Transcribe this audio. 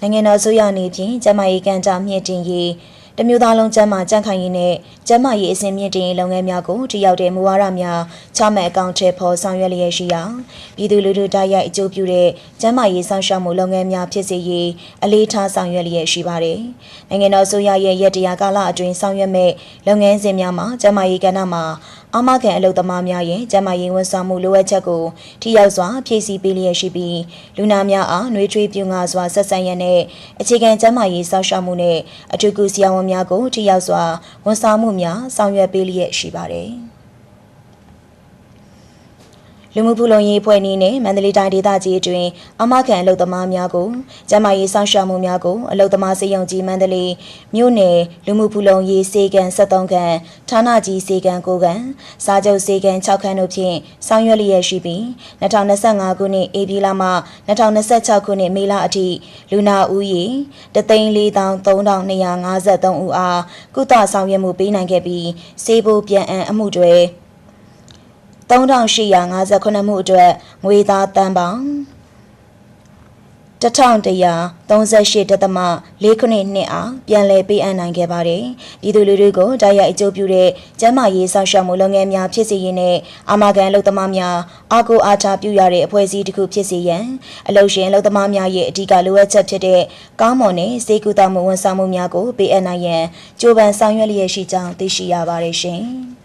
နိုင်ငံတော်ဆိုရနေဖြင့်ကျမရေးကန်ကြမြင့်တင်ရေးတမျိုးသားလုံးကျမ်းမာကြံ့ခိုင်ရေးနဲ့ကျမ်းမာရေးအစဉ်မြင့်တင်ရေးလုပ်ငန်းများကိုတည်ရောက်တဲ့မူဝါဒများချမှတ်အကောင့်ထဲပေါ်ဆောင်ရွက်လျက်ရှိရာပြည်သူလူထုတိုက်ရိုက်အကျိုးပြုတဲ့ကျမ်းမာရေးဆောင်ရှောက်မှုလုပ်ငန်းများဖြစ်စေရေးအလေးထားဆောင်ရွက်လျက်ရှိပါတယ်။နိုင်ငံတော်ဆိုရရဲ့ရက်တရားကာလအတွင်းဆောင်ရွက်မဲ့လုပ်ငန်းစဉ်များမှာကျမ်းမာရေးကဏ္ဍမှာအာမခံအလုပ်သမားများရဲ့ကျန်းမာရေးဝန်ဆောင်မှုလိုအပ်ချက်ကိုထိရောက်စွာဖြည့်ဆည်းပေးလျက်ရှိပြီးလူနာများအားနှွေးထွေးပြုငါစွာဆက်ဆံရတဲ့အခြေခံကျန်းမာရေးစောင့်ရှောက်မှုနဲ့အထူးကုဆရာဝန်များကိုထိရောက်စွာဝန်ဆောင်မှုများဆောင်ရွက်ပေးလျက်ရှိပါတယ်။လူမှုဖူလုံရေးဖွဲ့နည်းနဲ့မန္တလေးတိုင်းဒေသကြီးအတွင်းအမခံအလုပ်သမားများကိုကျန်းမာရေးစောင့်ရှောက်မှုများကိုအလုပ်သမားစေယုံကြီးမန္တလေးမြို့နယ်လူမှုဖူလုံရေးစေကံ73ခန်းဌာနကြီးစေကံ9ခန်းစားကျုပ်စေကံ6ခန်းတို့ဖြင့်ဆောင်ရွက်လျက်ရှိပြီး2025ခုနှစ်ဧပြီလမှ2026ခုနှစ်မေလအထိလူနာဦးရေ1,43253ဦးအားကုသဆောင်ရွက်မှုပေးနိုင်ခဲ့ပြီးစေဖို့ပြန်အံအမှုတွေ3859မှုအတွက်ငွေသားတန်ပေါင်း1138.48အားပြန်လည်ပေးအပ်နိုင်ခဲ့ပါတယ်။ပြည်သူလူထုကိုတိုက်ရိုက်အကျိုးပြုတဲ့ကျန်းမာရေးစောင့်ရှောက်မှုလုပ်ငန်းများဖြစ်စေရင်းနဲ့အာမခံအလုပ်သမားများအားကိုးအားထားပြုရတဲ့အဖွဲ့အစည်းတစ်ခုဖြစ်စေရန်အလုပ်ရှင်အလုပ်သမားများရဲ့အဓိကလိုအပ်ချက်ဖြစ်တဲ့ကောင်းမွန်တဲ့စေကူတာမှုဝန်ဆောင်မှုများကိုပေးအပ်နိုင်ရန်ကြိုးပမ်းဆောင်ရွက်လျက်ရှိကြောင်းသိရှိရပါတယ်ရှင်။